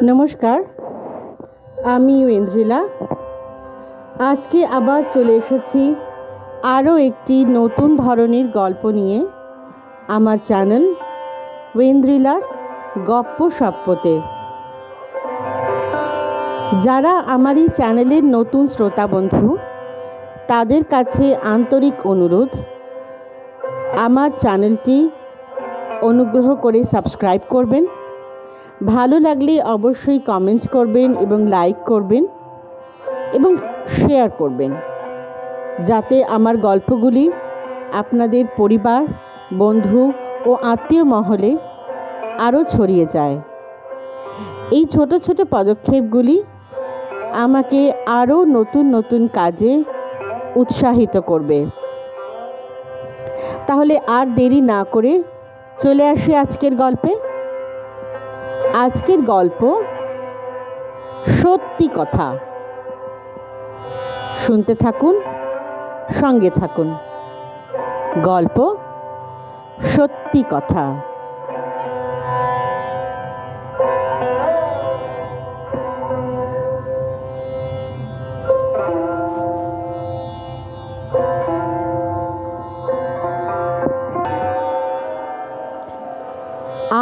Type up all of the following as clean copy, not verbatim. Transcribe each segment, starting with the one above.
নমস্কার, আমি ওয়েন্দ্রিলা। আজকে আবার চলে এসেছি আরও একটি নতুন ধরনের গল্প নিয়ে আমার চ্যানেল ওয়েন্দ্রিলার গপ্প সপ্পতে। যারা আমার এই চ্যানেলের নতুন শ্রোতা বন্ধু, তাদের কাছে আন্তরিক অনুরোধ, আমার চ্যানেলটি অনুগ্রহ করে সাবস্ক্রাইব করবেন। ভালো লাগলে অবশ্যই কমেন্ট করবেন এবং লাইক করবেন এবং শেয়ার করবেন, যাতে আমার গল্পগুলি আপনাদের পরিবার, বন্ধু ও আত্মীয় মহলে আরও ছড়িয়ে যায়। এই ছোট ছোট পদক্ষেপগুলি আমাকে আরও নতুন নতুন কাজে উৎসাহিত করবে। তাহলে আর দেরি না করে চলে আসি আজকের গল্পে। আজকের গল্প সত্যি কথা। শুনতে থাকুন, সঙ্গে থাকুন। গল্প সত্যি কথা।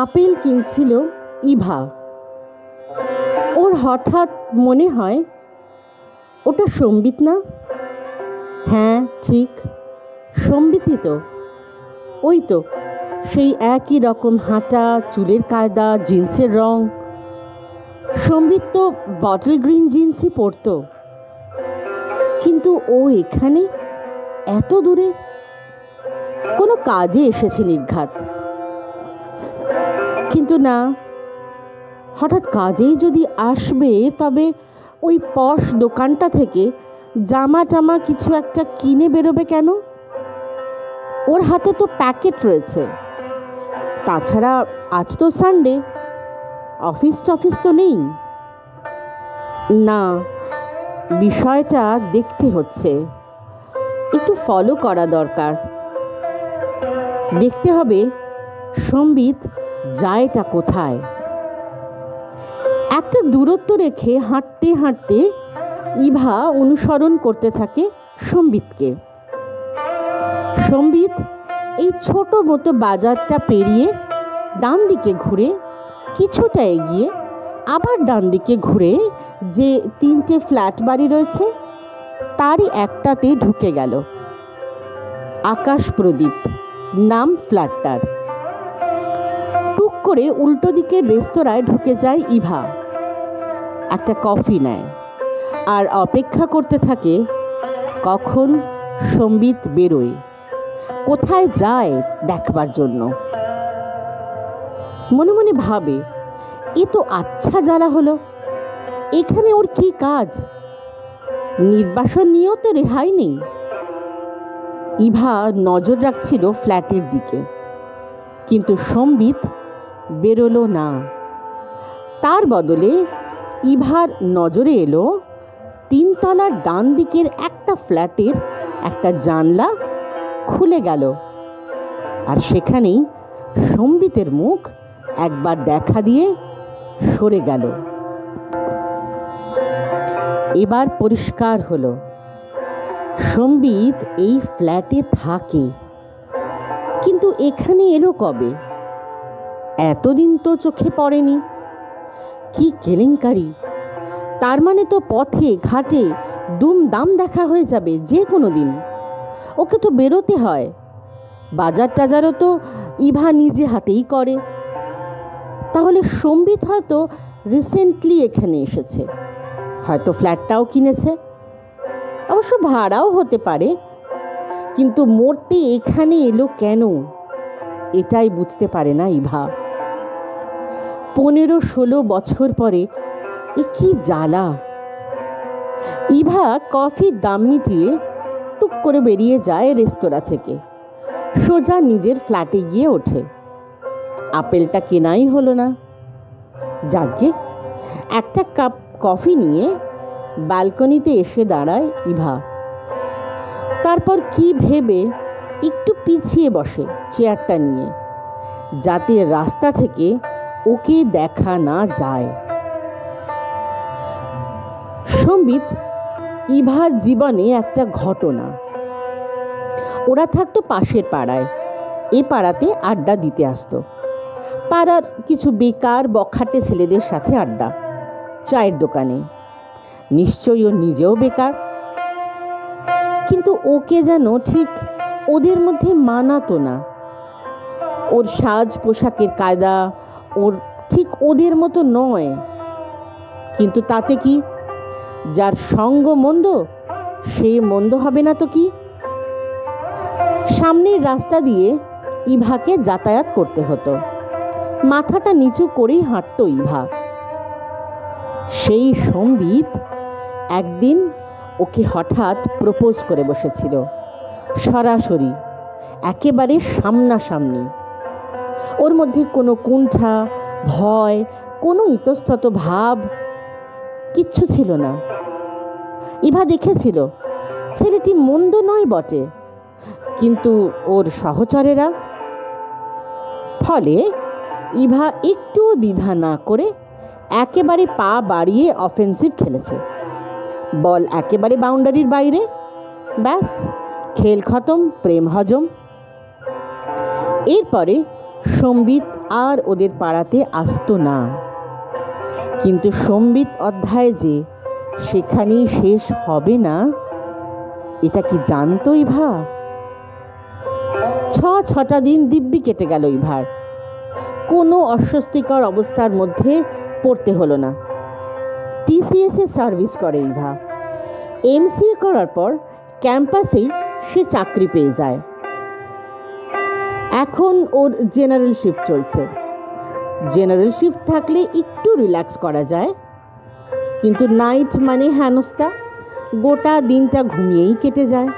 আপেল কিনছিল ইভা। ওর হঠাৎ মনে হয়, ওটা সম্বিত না? হ্যাঁ, ঠিক, সম্বিতই তো। ওই তো, সেই একই রকম হাঁটা, চুলের কায়দা, জিন্সের রং। সম্বিত তো বটল গ্রিন জিন্সই পরতো, কিন্তু ও এখানে এত দূরে কোনো কাজে এসেছে নির্ঘাত। কিন্তু না, হঠাৎ কাজেই যদি আসবে, তবে ওই পশ দোকানটা থেকে জামা টামা কিছু একটা কিনে বেরোবে কেন? ওর হাতে তো প্যাকেট রয়েছে। তাছাড়া আজ তো সানডে, অফিস টফিস তো নেই। না, বিষয়টা দেখতে হচ্ছে, একটু ফলো করা দরকার। দেখতে হবে সম্বিত যায়টা কোথায়। একটা দূরত্ব রেখে হাঁটতে হাঁটতে ইভা অনুসরণ করতে থাকে সম্বিতকে। সম্বিত এই ছোট মতো বাজারটা পেরিয়ে ডান দিকে ঘুরে কিছুটা এগিয়ে আবার ডান দিকে ঘুরে যে 3টে ফ্ল্যাট বাড়ি রয়েছে, তারই একটাতে ঢুকে গেল। আকাশ প্রদীপ নাম ফ্ল্যাটটার। টুক করে উল্টো দিকের রেস্তোরাঁয় ঢুকে যায় ইভা। একটা কফি নেয় আর অপেক্ষা করতে থাকে কখন সম্বিত বেরোয়, কোথায় যায় দেখবার জন্য। মনে মনে ভাবে, এ তো আচ্ছা জ্বালা হলো। এখানে ওর কি কাজ? নির্বাসন নিয়েও তো রেহাই নেই। ইভা নজর রাখছিল ফ্ল্যাটের দিকে, কিন্তু সম্বিত বেরোলো না। তার বদলে ইভার নজরে এলো 3 তলার ডান দিকের একটা ফ্ল্যাটের একটা জানলা খুলে গেল, আর সেখানেই সম্বিতের মুখ একবার দেখা দিয়ে সরে গেল। এবার পরিষ্কার হলো, সম্বিত এই ফ্ল্যাটে থাকে, কিন্তু এখানে এলো কবে? এতদিন তো চোখে পড়েনি। কি কেলেঙ্কারি! তার মানে তো পথে ঘাটে দুমদাম দেখা হয়ে যাবে যে কোনো দিন। ওকে তো বেরোতে হয়। বাজার টাজারও তো ইভা নিজে হাতেই করে। তাহলে সম্বিত হয়তো রিসেন্টলি এখানে এসেছে, হয়তো ফ্ল্যাটটাও কিনেছে, অবশ্য ভাড়াও হতে পারে। কিন্তু মরতে এখানে এলো কেন, এটাই বুঝতে পারে না ইভা। 15-16 বছর পরে এ কি জ্বালা! ইভা কফির দাম মিটিয়ে টুক করে বেরিয়ে যায় রেস্তোরাঁ থেকে, সোজা নিজের ফ্ল্যাটে গিয়ে ওঠে। আপেলটা কেনাই হলো না। যাকে একটা কাপ কফি নিয়ে ব্যালকনিতে এসে দাঁড়ায় ইভা। তারপর কি ভেবে একটু পিছিয়ে বসে চেয়ারটা নিয়ে, যাতে রাস্তা থেকে ওকে দেখা না যায়। সম্বিত ইভার জীবনে একটা ঘটনা। ওরা থাকতো পাশের পাড়ায়। এ পাড়াতে আড্ডা দিতে আসতো। পাড়ার কিছু বেকার বখাটে ছেলেদের সাথে আড্ডা, চায়ের দোকানে। নিশ্চয়ই ও নিজেও বেকার, কিন্তু ওকে যেন ঠিক ওদের মধ্যে মানাতো না। ওর সাজ পোশাকের কায়দা ওর ঠিক ওদের মতো নয়। কিন্তু তাতে কি, যার সঙ্গ মন্দ সে মন্দ হবে না তো কি। সামনের রাস্তা দিয়ে ইভাকে যাতায়াত করতে হতো। মাথাটা নিচু করেই হাঁটতো ইভা। সেই সম্বিত একদিন ওকে হঠাৎ প্রপোজ করে বসেছিল, সরাসরি, একেবারে সামনাসামনি। ওর মধ্যে কোনো কুণ্ঠা, ভয়, কোনো ইতস্তত ভাব কিচ্ছু ছিল না। ইভা দেখেছিল ছেলেটি মন্দ নয় বটে, কিন্তু ওর সহচরেরা। ফলে ইভা একটুও দ্বিধা না করে একেবারে পা বাড়িয়ে অফেন্সিভ খেলেছে। বল একেবারে বাউন্ডারির বাইরে, ব্যাস খেল খতম, প্রেম হজম। এরপরে সম্বিত আর ওদের পাড়াতে আসতো না। কিন্তু সম্বিত অধ্যায় যে সেখানেই শেষ হবে না, এটা কি জানতো ইভা? ছটা দিন দিব্যি কেটে গেল ইভার। কোনো অস্বস্তিকর অবস্থার মধ্যে পড়তে হলো না। টিসিএস এ সার্ভিস করে ইভা। এমসিএ করার পর ক্যাম্পাসেই সে চাকরি পেয়ে যায়। এখন ওর জেনারেল শিফট চলছে। জেনারেল শিফট থাকলে একটু রিল্যাক্স করা যায়, কিন্তু নাইট মানে হেনস্থা, গোটা দিনটা ঘুমিয়েই কেটে যায়।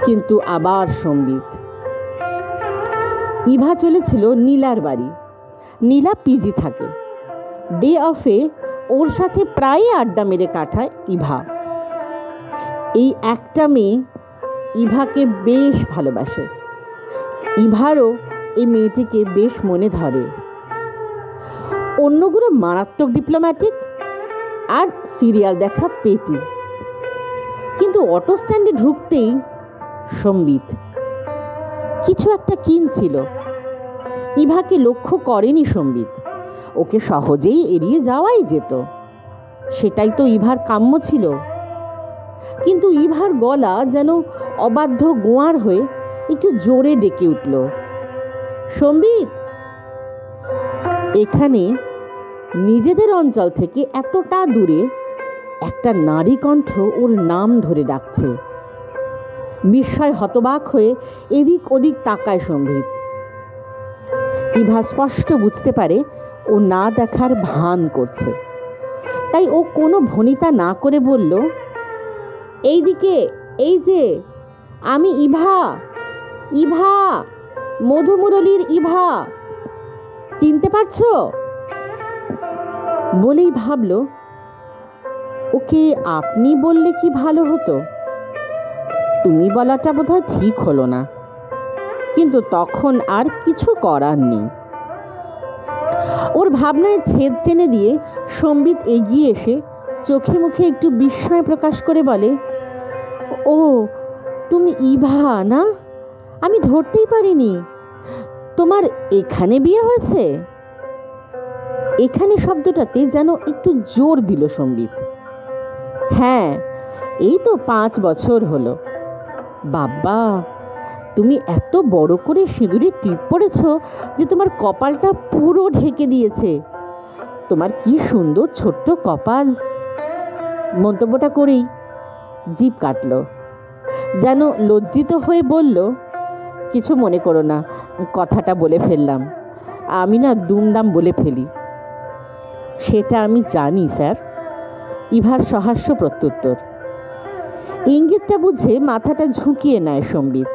কিন্তু আবার সম্বিত। ইভা চলেছিল নীলার বাড়ি। নীলা পিজি থাকে। ডে অফে ওর সাথে প্রায় আড্ডা মেরে কাটায় ইভা। এই একটা মেয়ে ইভাকে বেশ ভালোবাসে। ইভারও এই মেয়েটিকে বেশ মনে ধরে। অন্যগুলো মারাত্মক ডিপ্লোম্যাটিক আর সিরিয়াল দেখা পেটি, কিন্তু অটো স্ট্যান্ডে ঢুকতেই সম্বিত কিছু একটা কিনছিল। ইভাকে লক্ষ্য করেনি সম্বিত। ওকে সহজেই এড়িয়ে যাওয়াই যেত, সেটাই তো ইভার কাম্য ছিল। কিন্তু ইভার গলা যেন অবাধ্য গোয়ার হয়ে একটু জোরে ডেকে উঠল, সম্বিত। এখানে নিজেদের অঞ্চল থেকে এতটা দূরে একটা নারী কণ্ঠ ওর নাম ধরে ডাকছে। বিস্ময় হতবাক হয়ে এদিক ওদিক তাকায় সম্বিত। ইভা স্পষ্ট বুঝতে পারে ও না দেখার ভান করছে। তাই ও কোনো ভনিতা না করে বলল, এইদিকে, এই যে আমি ইভা, ইভা, মধুমুরলীর ইভা, চিনতে পারছো? বলেই ভাবল, ওকে আপনি বললে কি ভালো হতো। তুমি বলাটা বোধহয় ঠিক হলো না, কিন্তু তখন আর কিছু করার নেই। ওর ভাবনায় ছেদ টেনে দিয়ে সম্বিত এগিয়ে এসে চোখে মুখে একটু বিস্ময় প্রকাশ করে বলে, ও তুমি ইভা না? আমি ধরতেই পারিনি। তোমার এখানে বিয়ে হয়েছে? এখানে শব্দটাতে যেন একটু জোর দিল সম্বিত। হ্যাঁ, এই তো 5 বছর হলো। বাবা, তুমি এত বড় করে সিঁদুরের টিপ পড়েছ যে তোমার কপালটা পুরো ঢেকে দিয়েছে। তোমার কি সুন্দর ছোট্ট কপাল। মন্তব্যটা করেই জিভ কাটল, যেন লজ্জিত হয়ে বলল, কিছু মনে করো না, কথাটা বলে ফেললাম। আমি না দুমদাম বলে ফেলি। সেটা আমি জানি স্যার। ইভার সহাস্য প্রত্যুত্তর। ইঙ্গিতটা বুঝে মাথাটা ঝুঁকিয়ে নেয় সম্বিত।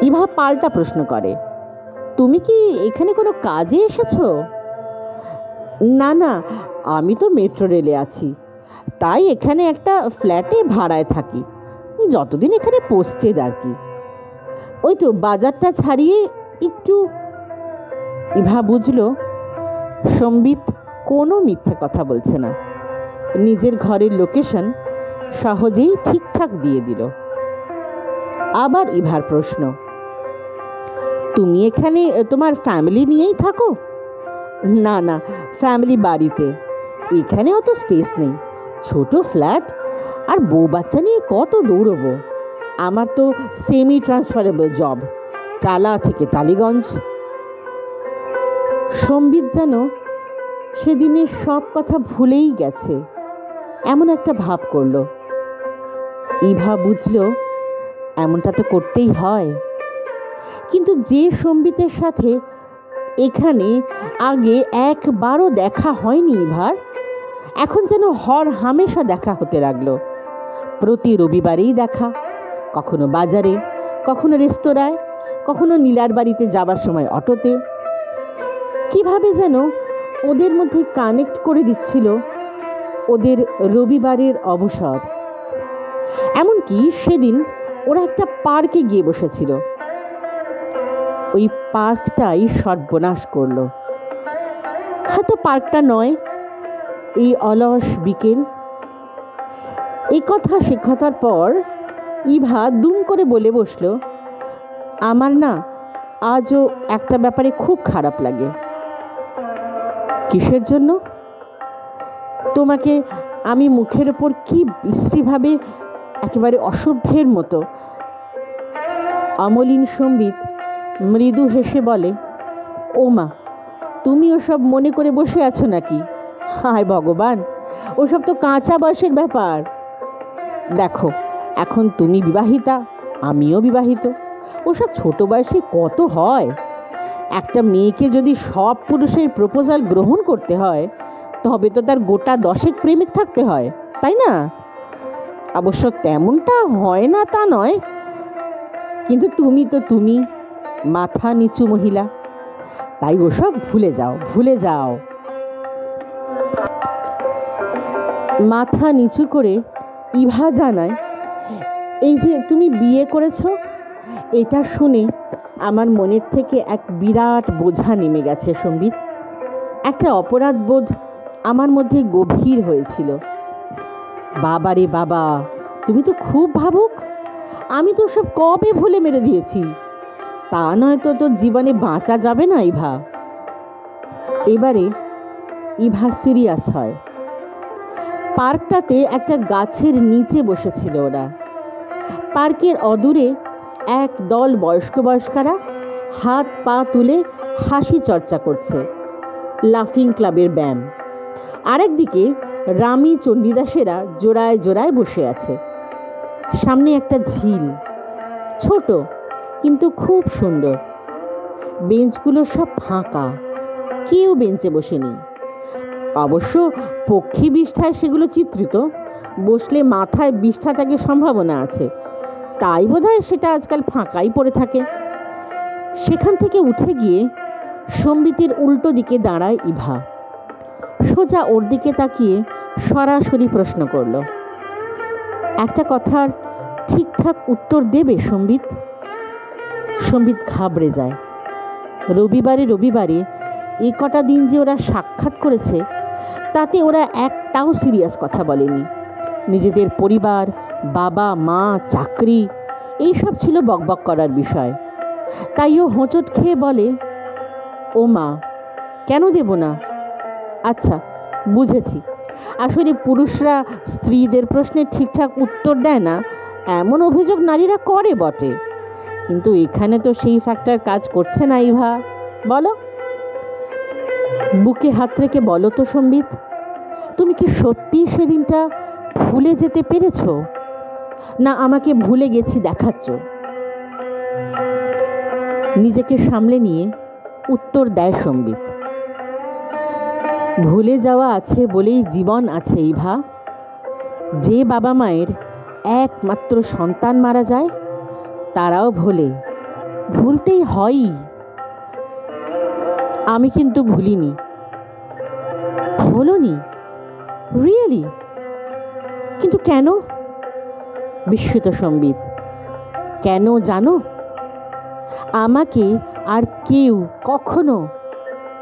ইভা পাল্টা প্রশ্ন করে, তুমি কি এখানে কোনো কাজে এসেছো? না না, আমি তো মেট্রো রেলে আছি, তাই এখানে একটা ফ্ল্যাটে ভাড়ায় থাকি, যতদিন এখানে পোস্টেড আর কি। ওই তো বাজারটা ছাড়িয়ে একটু। ইভা বুঝল সম্বিত কোনো মিথ্যে কথা বলছে না। নিজের ঘরের লোকেশন সহজেই ঠিকঠাক দিয়ে দিল। আবার ইভার প্রশ্ন, তুমি এখানে তোমার ফ্যামিলি নিয়েই থাকো? না না, ফ্যামিলি বাড়িতে, এখানে অত স্পেস নেই, ছোট ফ্ল্যাট, আর বউ বাচ্চা নিয়ে কত দৌড়বো। আমার তো সেমি ট্রান্সফারেবল জব, টালা থেকে টালিগঞ্জ। সম্বিত যেন সেদিনের সব কথা ভুলেই গেছে এমন একটা ভাব করল। ইভা বুঝল এমনটা তো করতেই হয়, কিন্তু যে সম্বিতের সাথে এখানে আগে একবারও দেখা হয়নি ইভার, এখন যেন হর হামেশা দেখা হতে লাগলো। প্রতি রবিবারেই দেখা, কখনো বাজারে, কখনো রেস্তোরাঁয়, কখনো নীলার বাড়িতে যাবার সময় অটোতে। কিভাবে যেন ওদের মধ্যে কানেক্ট করে দিচ্ছিল ওদের রবিবারের অবসর। এমনকি সেদিন ওরা একটা পার্কে গিয়ে বসেছিল, ওই পার্কটাই সর্বনাশ করলো। হয়তো পার্কটা নয়, এই অলস বিকেল। এই কথা শেখার পর ইভা দুম করে বলে বসলো, আমার না আজও একটা ব্যাপারে খুব খারাপ লাগে। কিসের জন্য? তোমাকে আমি মুখের ওপর কি বিশ্রীভাবে, একেবারে অসভ্যের মতো। অমলিন সম্বিত মৃদু হেসে বলে, ও মা, তুমি ওসব মনে করে বসে আছো নাকি? হায় ভগবান, ওসব তো কাঁচা বয়সের ব্যাপার। দেখো, এখন তুমি বিবাহিতা, আমিও বিবাহিত, ওসব ছোট বয়সে কত হয়। একটা মেয়েকে যদি সব পুরুষের প্রপোজাল গ্রহণ করতে হয়, তবে তো তার গোটা 10 প্রেমিক থাকতে হয়, তাই না? অবশ্য তেমনটা হয় না তা নয়, কিন্তু তুমি তো তুমি, মাথা নিচু মহিলা, তাই ওসব ভুলে যাও, ভুলে যাও। মাথা নিচু করে ইভা জানায়, এই যে তুমি বিয়ে করেছো, এটা শুনে আমার মনের থেকে এক বিরাট বোঝা নেমে গেছে সম্বিত। একটা অপরাধ বোধ আমার মধ্যে গভীর হয়েছিল। বাবা রে বাবা, তুমি তো খুব ভাবুক। আমি তো সব কবে ভুলে মেরে দিয়েছি। তা নয় তো তোর জীবনে বাঁচা যাবে না ইভা। এবারে ইভা সিরিয়াস হয়। পার্কটাতে একটা গাছের নিচে বসেছিল ওরা। পার্কের অদূরে এক দল বয়স্কারা হাত পা তুলে হাসি চর্চা করছে, লাফিং ক্লাবের ব্যায়াম। আরেকদিকে রামী চণ্ডীদাসেরা জোড়ায় জোড়ায় বসে আছে। সামনে একটা ঝিল, ছোট কিন্তু খুব সুন্দর। বেঞ্চগুলো সব ফাঁকা, কেউ বেঞ্চে বসেনি। অবশ্য পক্ষী বিষ্ঠায় সেগুলো চিত্রিত, বসলে মাথায় বিষ্ঠা থাকার সম্ভাবনা আছে, তাই বোধহয় সেটা আজকাল ফাঁকাই পড়ে থাকে। সেখান থেকে উঠে গিয়ে সম্বিতের উল্টো দিকে দাঁড়ায় ইভা। সোজা ওর দিকে তাকিয়ে সরাসরি প্রশ্ন করল, একটা কথার ঠিকঠাক উত্তর দেবে সম্বিত? সম্বিত ঘাবড়ে যায়। রবিবারে এই কটা দিন যে ওরা সাক্ষাৎ করেছে, তাতে ওরা একটাও সিরিয়াস কথা বলেনি। নিজেদের পরিবার, বাবা মা, চাকরি, এইসব ছিল বকবক করার বিষয়। তাই ও হোঁচট খেয়ে বলে, ও মা, কেন দেব না? আচ্ছা, বুঝেছি, আসলে পুরুষরা স্ত্রীদের প্রশ্নের ঠিকঠাক উত্তর দেয় না এমন অভিযোগ নারীরা করে বটে, কিন্তু এখানে তো সেই ফ্যাক্টর কাজ করছে না ইভা। বলো, বুকে হাত রেখে বলো তো সম্বিত, তুমি কি সত্যি সেদিনটা ভুলে যেতে পেরেছ, না আমাকে ভুলে গেছি দেখাচ্ছ? নিজেকে সামলে নিয়ে উত্তর দেয় সম্বিত, ভুলে যাওয়া আছে বলেই জীবন আছে ইভা। যে বাবা মায়ের একমাত্র সন্তান মারা যায়, তারাও ভুলতেই হয়ই। আমি কিন্তু ভুলিনি। হলোনি? রিয়েলি? কিন্তু কেন? বিস্মিত সম্বিত। কেন জানো? আমাকে আর কেউ কখনো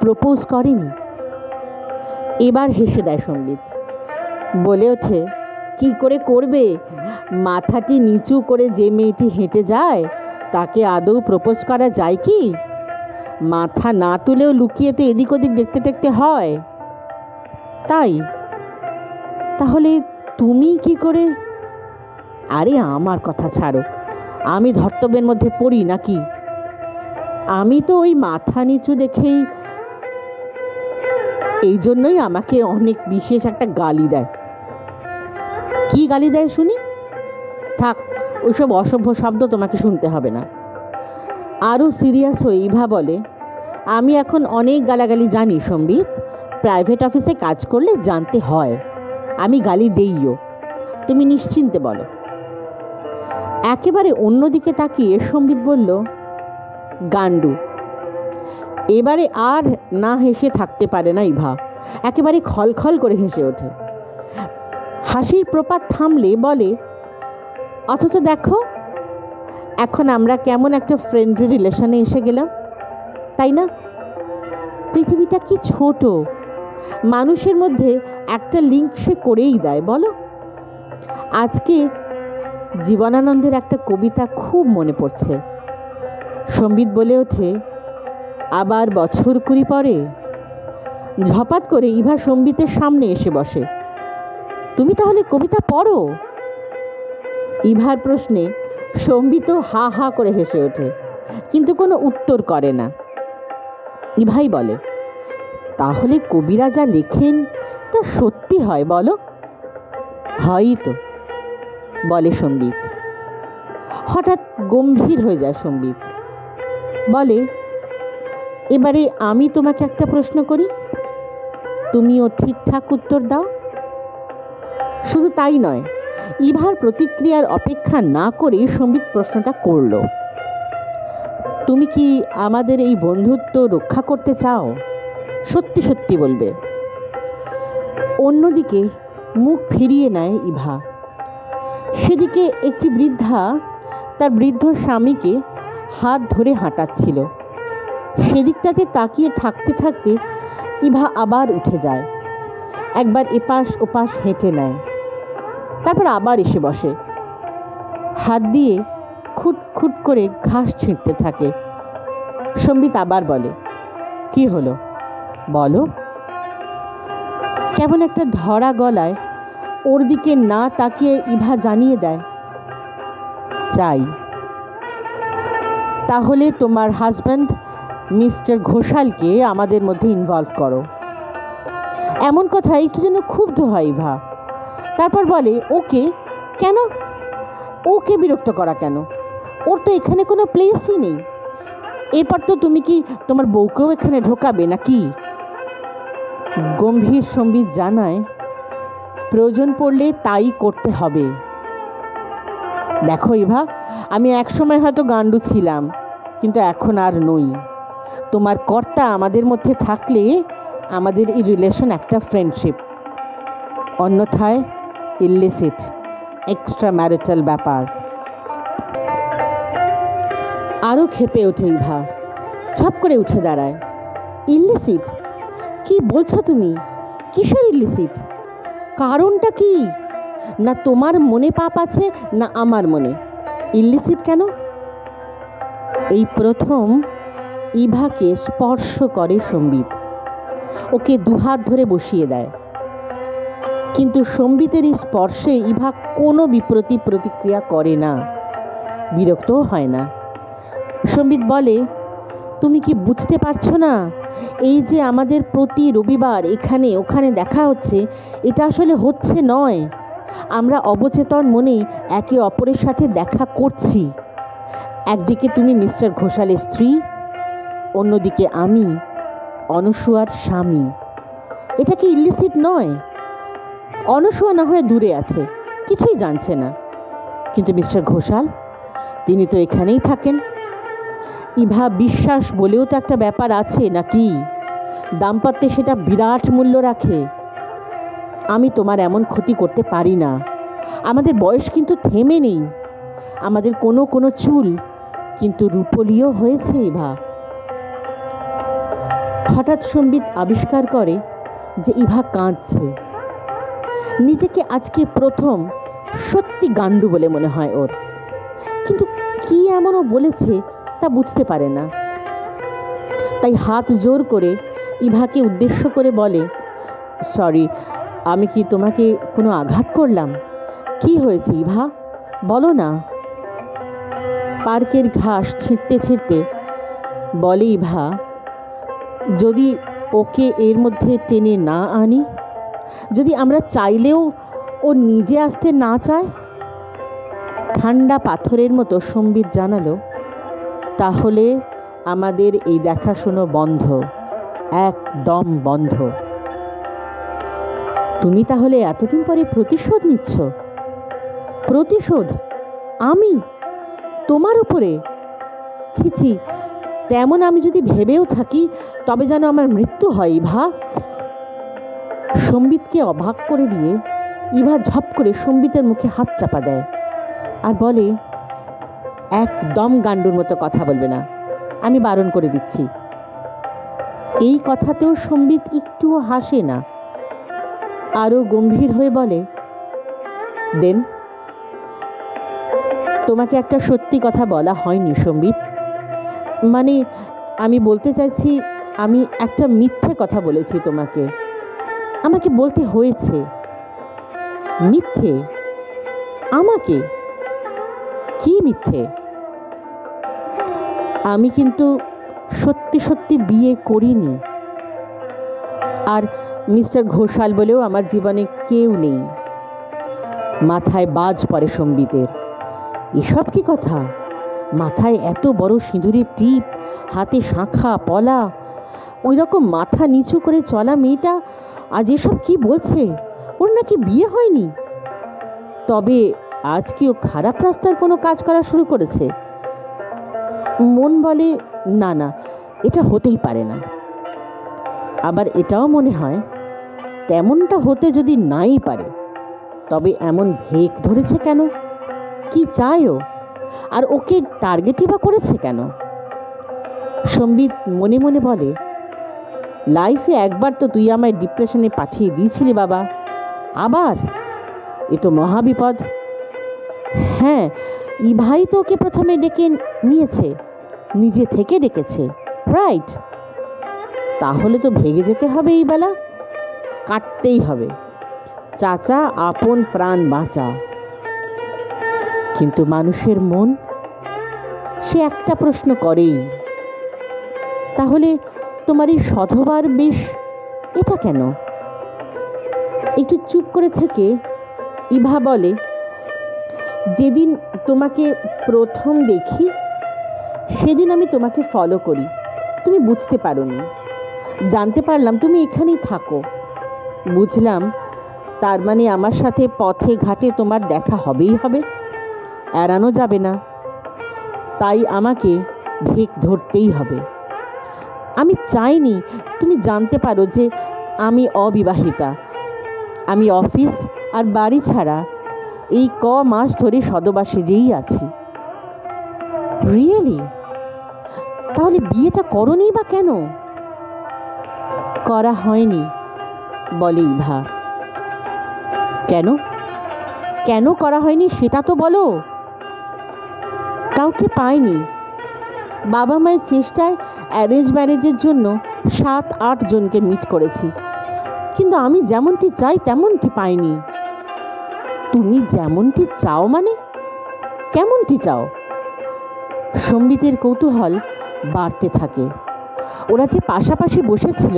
প্রপোজ করেনি। এবার হেসে দেয় সম্বিত। বলে ওঠে, কি করে করবে? মাথাটি নিচু করে যে মেয়েটি হেঁটে যায় তাকে আদৌ প্রপোজ করা যায় কি? মাথা না তুলেও লুকিয়ে তো এদিক ওদিক দেখতে দেখতে হয়। তাই তাহলে তুমি কি করে? আরে আমার কথা ছাড়ো, আমি ধর্তব্যের মধ্যে পড়ি নাকি? আমি তো ওই মাথা নিচু দেখেই, এই জন্যই আমাকে অনেক বিশেষ একটা গালি দেয়। কি গালি দেয় শুনি? থাক, ওইসব অসভ্য শব্দ তোমাকে শুনতে হবে না। আরও সিরিয়াস হয়ে ইভা বলে, আমি এখন অনেক গালাগালি জানি সম্বিত, প্রাইভেট অফিসে কাজ করলে জানতে হয়, আমি গালি দেইও, তুমি নিশ্চিন্তে বলো। একেবারে অন্যদিকে তাকিয়ে সম্বিত বলল, গান্ডু। এবারে আর না হেসে থাকতে পারে না ইভা, একেবারে খলখল করে হেসে ওঠে। হাসির প্রপাত থামলে বলে, অথচ দেখো এখন আমরা কেমন একটা ফ্রেন্ডলি রিলেশনে এসে গেলাম, তাই না? পৃথিবীটা কি ছোট, মানুষের মধ্যে একটা লিঙ্ক সে করেই দেয় বলো। আজকে জীবনানন্দের একটা কবিতা খুব মনে পড়ছে। সম্বিত বলে ওঠে, আবার বছর 20 পরে। ঝপাত করে ইভা সম্বিতের সামনে এসে বসে। তুমি তাহলে কবিতা পড়ো? ইভার প্রশ্নে সম্বিত হা হা করে হেসে ওঠে, কিন্তু কোনো উত্তর করে না। ইভাই বলে, তাহলে কবিরা যা লেখেন তা সত্যি হয় বলো? হয়ই তো, বলে সম্বিত। হঠাৎ গম্ভীর হয়ে যায় সম্বিত, বলে, এবারে আমি তোমাকে একটা প্রশ্ন করি, তুমিও ঠিকঠাক উত্তর দাও। শুধু তাই নয়, ইভার প্রতিক্রিয়ার অপেক্ষা না করে সম্বিত প্রশ্নটা করল, তুমি কি আমাদের এই বন্ধুত্ব রক্ষা করতে চাও? সত্যি সত্যি বলবে। অন্যদিকে মুখ ফিরিয়ে নেয় ইভা। সেদিকে একটি বৃদ্ধা তার বৃদ্ধ স্বামীকে হাত ধরে হাঁটাচ্ছিল। সেদিকটাতে তাকিয়ে থাকতে থাকতে ইভা আবার উঠে যায়, একবার এপাশ ওপাশ হেঁটে নেয়, তারপর আবার এসে বসে, হাত দিয়ে খুট খুট করে ঘাস ছিঁড়তে থাকে। সম্বিত আবার বলে, কি হলো বলো? কেমন একটা ধরা গলায় ওর দিকে না তাকিয়ে ইভা জানিয়ে দেয়, চাই। তাহলে তোমার হাজব্যান্ড মিস্টার ঘোষালকে আমাদের মধ্যে ইনভলভ করো। এমন কথা একটু যেন ক্ষুব্ধ হয় ইভা। তারপর বলে, ওকে কেন? ওকে বিরক্ত করা কেন? ওর তো এখানে কোনো প্লেসই নেই। এরপর তো তুমি কি তোমার বউকেও এখানে ঢোকাবে নাকি? গম্ভীর সম্বিত জানায়, প্রয়োজন পড়লে তাই করতে হবে। দেখো ইভা, আমি একসময় হয়তো গান্ডু ছিলাম, কিন্তু এখন আর নই। তোমার কর্তা আমাদের মধ্যে থাকলে আমাদের এই রিলেশন একটা ফ্রেন্ডশিপ, অন্যথায় ইলিসিট, এক্সট্রা ম্যারিটাল ব্যাপার। আরও ক্ষেপে ওঠে ইভা, ছাপ করে উঠে দাঁড়ায়। ইলিসিট? কি বলছো তুমি? কিসের ইলিসিট? কারণটা কি? না তোমার মনে পাপ আছে না আমার মনে। ইলিসিট কেন? এই প্রথম ইভাকে স্পর্শ করে সম্বিত, ওকে দুহাত ধরে বসিয়ে দেয়। কিন্তু সম্বিতের এই স্পর্শে ইভা কোনো বিপ্রতি প্রতিক্রিয়া করে না, বিরক্তও হয় না। সম্বিত বলে, তুমি কি বুঝতে পারছো না, এই যে আমাদের প্রতি রবিবার এখানে ওখানে দেখা হচ্ছে, এটা আসলে হচ্ছে নয়। আমরা অবচেতন মনে একে অপরের সাথে দেখা করছি। একদিকে তুমি মিস্টার ঘোষালের স্ত্রী, অন্যদিকে আমি অনসূয়ার স্বামী। এটা কি ইলিসিট নয়? অনসূয়া না হয় দূরে আছে, কিছুই জানছে না, কিন্তু মিস্টার ঘোষাল, তিনি তো এখানেই থাকেন। ইভা, বিশ্বাস বলেও তো একটা ব্যাপার আছে নাকি? দাম্পত্যে সেটা বিরাট মূল্য রাখে। আমি তোমার এমন ক্ষতি করতে পারি না। আমাদের বয়স কিন্তু থেমে নেই, আমাদের কোনো কোনো চুল কিন্তু রূপলীয় হয়েছে ইভা। হঠাৎ সম্বিত আবিষ্কার করে যে ইভা কাঁদছে। নিজেকে আজকে প্রথম সত্যি গান্ডু বলে মনে হয় ওর। কিন্তু কি এমনও বলেছে তা বুঝতে পারে না। তাই হাত জোর করে ইভাকে উদ্দেশ্য করে বলে, সরি, আমি কি তোমাকে কোনো আঘাত করলাম? কি হয়েছে ইভা, বলো না। পার্কের ঘাস ছিঁড়তে ছিঁড়তে বলে ইভা, যদি ওকে এর মধ্যে টেনে না আনি, যদি আমরা চাইলেও ও নিজে আসতে না চায়। ঠান্ডা পাথরের মতো সম্বিত জানালো, তাহলে আমাদের এই দেখাশুনো বন্ধ, একদম বন্ধ। তুমি তাহলে এতদিন পরে প্রতিশোধ নিচ্ছ? প্রতিশোধ? আমি তোমার উপরে? ছি ছি, তেমন আমি যদি ভেবেও থাকি তবে যেন আমার মৃত্যু হয় ইভা। সম্বিতকে অবাক করে দিয়ে ইভা ঝপ করে সম্বিতের মুখে হাত চাপা দেয় আর বলে, একদম গান্ডুর মতো কথা বলবে না, আমি বারণ করে দিচ্ছি। এই কথাতেও সম্বিত একটুও হাসে না, আরো গম্ভীর হয়ে বলে, দেন, তোমাকে একটা সত্যি কথা বলা হয়নি সম্বিত। মানে আমি বলতে চাইছি, আমি একটা মিথ্যে কথা বলেছি তোমাকে, আমাকে বলতে হয়েছে। মিথ্যে? আমাকে? কি মিথ্যে? আমি কিন্তু সত্যি সত্যি বিয়ে করিনি, আর মিস্টার ঘোষাল বলেও আমার জীবনে কেউ নেই। মাথায় বাজ পড়ে সম্বিতের। এসব কি কথা? মাথায় এত বড় সিঁদুরের টিপ, হাতে শাঁখা পলা, ওই রকম মাথা নিচু করে চলা মেয়েটা আজ এসব কি বলছে? ওর নাকি বিয়ে হয়নি। তবে আজ কি ও খারাপ রাস্তার কোনো কাজ করা শুরু করেছে? মন বলে, না না, এটা হতেই পারে না। আবার এটাও মনে হয়, তেমনটা হতে যদি নাই পারে তবে এমন ভেক ধরেছে কেন? কি চায় ও? আর ওকে টার্গেটই বা করেছে কেন? সম্বিত মনে মনে বলে, লাইফে একবার তো তুই আমায় ডিপ্রেশনে পাঠিয়ে দিয়েছিলি বাবা, আবার? এ তো মহাবিপদ। হ্যাঁ, ইভাই তো ওকে প্রথমে ডেকে নিয়েছে, নিজে থেকে ডেকেছে, রাইট? তাহলে তো ভেগে যেতে হবে, এই বেলা কাটতেই হবে। চাচা আপন প্রাণ বাঁচা। কিন্তু মানুষের মন, সে একটা প্রশ্ন করেই, তাহলে তোমার এই সধবার বেশ এটা কেন? একটু চুপ করে থেকে ইভা বলে, যেদিন তোমাকে প্রথম দেখি সেদিন আমি তোমাকে ফলো করি, তুমি বুঝতে পারোনি। জানতে পারলাম তুমি এখানেই থাকো, বুঝলাম তার মানে আমার সাথে পথে ঘাটে তোমার দেখা হবেই হবে, এড়ানো যাবে না। তাই আমাকে ভেক ধরতেই হবে। আমি চাইনি তুমি জানতে পারো যে আমি অবিবাহিতা। আমি অফিস আর বাড়ি ছাড়া এই মাস ধরে সদবা সেজেই আছি। রিয়েলি? তাহলে বিয়েটা করোনি বা কেন? করা হয়নি বলে ইভা। কেন? কেন করা হয়নি সেটা তো বলো। কাউকে পাইনি। বাবা মায়ের চেষ্টায় অ্যারেঞ্জ ম্যারেজের জন্য 7-8 জনকে মিট করেছি, কিন্তু আমি যেমনটি চাই তেমনটি পাইনি। তুমি যেমনটি চাও মানে? কেমনটি চাও? সম্বিতের কৌতূহল বাড়তে থাকে। ওরা যে পাশাপাশি বসেছিল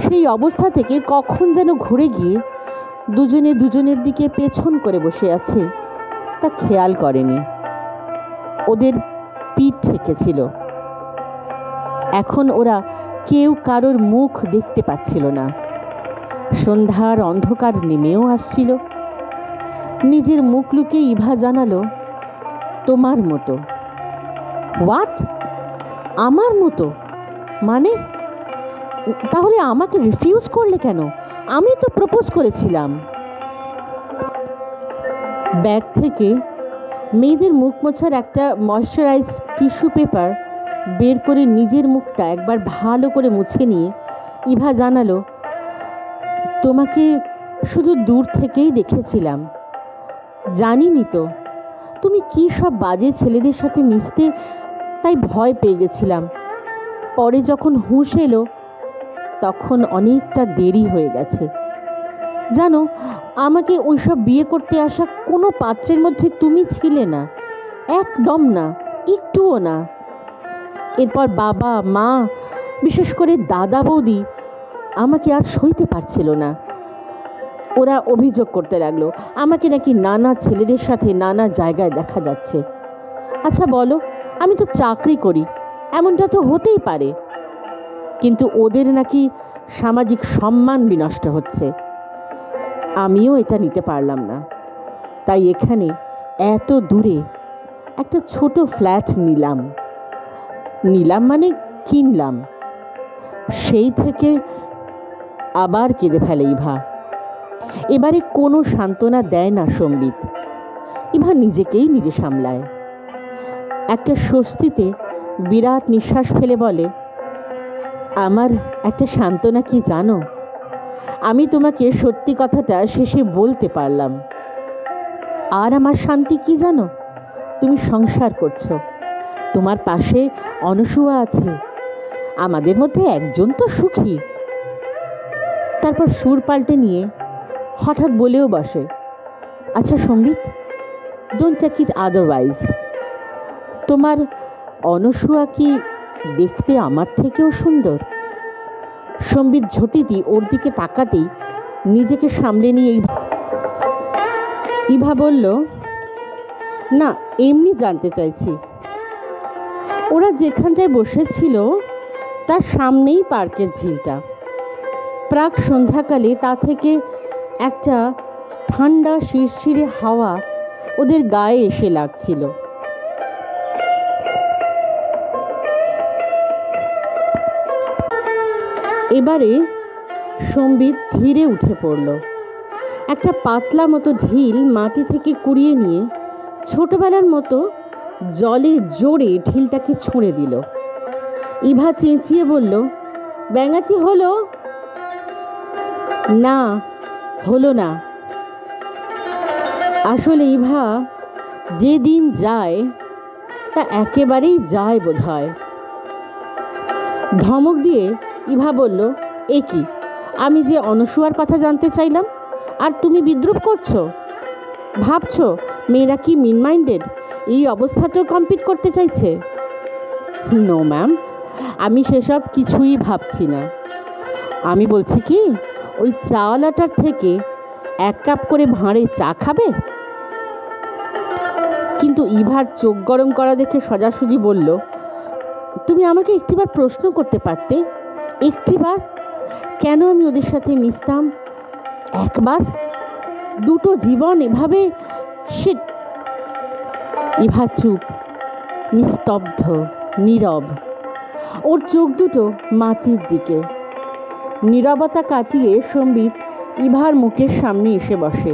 সেই অবস্থা থেকে কখন যেন ঘুরে গিয়ে দুজনে দুজনের দিকে পেছন করে বসে আছে তা খেয়াল করেনি। ওদের পিঠ ঠেকেছিল। এখন ওরা কেউ কারোর মুখ দেখতে পাচ্ছিল না। সন্ধ্যার অন্ধকার নেমেও আসছিল। নিজের মুখ লুকিয়ে ইভা জানালো, তোমার মতো। হোয়াট? আমার মতো মানে? তাহলে আমাকে রিফিউজ করলে কেন? আমি তো প্রপোজ করেছিলাম। ব্যাগ থেকে মেয়েদের মুখ মোছার একটা ময়শ্চারাইজড টিস্যু পেপার বের করে নিজের মুখটা একবার ভালো করে মুছে নিয়ে ইভা জানালো, তোমাকে শুধু দূর থেকেই দেখেছিলাম, জানিনি তো তুমি কি সব বাজে ছেলেদের সাথে মিশতে, তাই ভয় পেয়ে গেছিলাম। পরে যখন হুঁশ এলো তখন অনেকটা দেরি হয়ে গেছে। জানো, আমাকে ওইসব বিয়ে করতে আসা কোনো পাত্রের মধ্যে তুমি ছিলে না, একদম না, একটুও না। এরপর বাবা মা, বিশেষ করে দাদা বৌদি আমাকে আর সইতে পারছিল না। ওরা অভিযোগ করতে লাগলো আমাকে নাকি নানা ছেলেদের সাথে নানা জায়গায় দেখা যাচ্ছে। আচ্ছা বলো, আমি তো চাকরি করি, এমনটা তো হতেই পারে, কিন্তু ওদের নাকি সামাজিক সম্মান বিনষ্ট হচ্ছে। আমিও এটা নিতে পারলাম না, তাই এখানে এত দূরে একটা ছোট ফ্ল্যাট নিলাম মানে কিনলাম। সেই থেকে আবার কেঁদে ফেলে ইভা। এবারে কোনো সান্ত্বনা দেয় না সম্বিত। ইভা নিজেকেই নিজে সামলায়। একটা স্বস্তিতে বিরাট নিঃশ্বাস ফেলে বলে, আমার একটা সান্ত্বনা কি জানো, আমি তোমাকে সত্যি কথাটা শেষে বলতে পারলাম। আর আমার শান্তি কি জানো, তুমি সংসার করছো, তোমার পাশে অনসূয়া আছে, আমাদের মধ্যে একজন তো সুখী। তারপর সুর পাল্টে নিয়ে হঠাৎ বলেও বসে, আচ্ছা সম্বিত, ডোন্ট টেক ইট আদারওয়াইজ, তোমার অনসূয়া কি দেখতে আমার থেকেও সুন্দর? সম্বিত ঝটিতি ওর দিকে তাকাতেই নিজেকে সামলে নিয়ে ইভা বলল, না, এমনি জানতে চাইছি। ওরা যেখানটায় বসেছিল তার সামনেই পার্কের ঝিলটা। প্রাক সন্ধ্যাকালে তা থেকে একটা ঠান্ডা শিরশিরে হাওয়া ওদের গায়ে এসে লাগছিল। এবারে সম্বিত ধীরে উঠে পড়ল। একটা পাতলা মতো ঢিল মাটি থেকে কুড়িয়ে নিয়ে ছোটবেলার মতো জলে জোরে ঢিলটাকে ছুঁড়ে দিল। ইভা চেঁচিয়ে বলল, ব্যাঙাচি হলো? না, হলো না। আসলে ইভা যে দিন যায় তা একেবারেই যায় বোধ হয়। ধমক দিয়ে ইভা বলল, এ কি, আমি যে অনসূয়ার কথা জানতে চাইলাম আর তুমি বিদ্রুপ করছো? ভাবছো মেয়েরা কি মিন মাইন্ডেড, এই অবস্থাতেও কম্পিট করতে চাইছে? নো ম্যাম, আমি সেসব কিছুই ভাবছি না। আমি বলছি কি, ওই চাওয়ালাটার থেকে 1 কাপ করে ভাঁড়ে চা খাবে? কিন্তু ইভার চোখ গরম করা দেখে সোজাসুজি বলল, তুমি আমাকে একটিবার প্রশ্ন করতে পারতে, একটিবার, কেন আমি ওদের সাথে মিশতাম? একবার, দুটো জীবন এভাবে। সে ইভা চুপ, নিস্তব্ধ, নীরব। ওর চোখ দুটো মাটির দিকে। নীরবতা কাটিয়ে সম্বিত ইভার মুখের সামনে এসে বসে,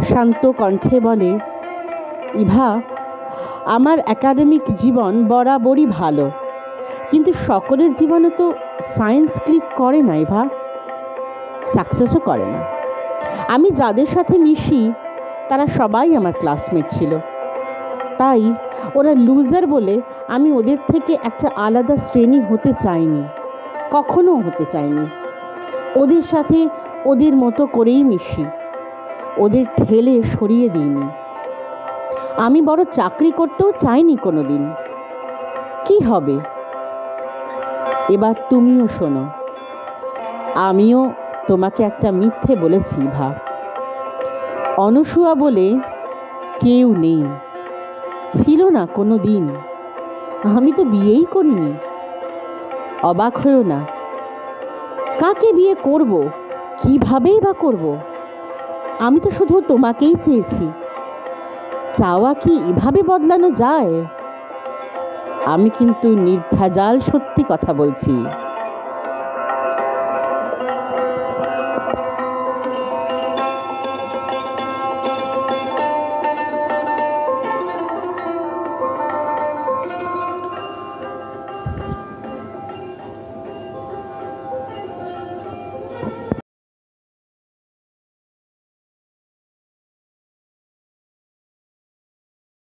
শান্ত কণ্ঠে বলে, ইভা, আমার একাডেমিক জীবন বরাবরই ভালো, কিন্তু সকলের জীবনে তো সায়েন্স ক্লিক করে না ইভা, সাকসেসও করে না। আমি যাদের সাথে মিশি তারা সবাই আমার ক্লাসমেট ছিল, তাই ওরা লুজার বলে আমি ওদের থেকে একটা আলাদা শ্রেণী হতে চাইনি, কখনো হতে চাইনি। ওদের সাথে ওদের মতো করেই মিশি, ওদের ঠেলে সরিয়ে দিইনি। আমি বড় চাকরি করতেও চাইনি কোনো দিন। কি হবে? এবার তুমিও শোনো, আমিও তোমাকে একটা মিথ্যে বলেছি ইভা। অনসূয়া বলে কেউ নেই, ছিল না কোনো দিন। আমি তো বিয়েই করিনি। অবাক হয়েও না, কাকে বিয়ে করব, কিভাবেই বা করব? আমি তো শুধু তোমাকেই চেয়েছি। চাওয়া কি এভাবে বদলানো যায়? আমি কিন্তু নির্ভেজাল সত্যি কথা বলছি।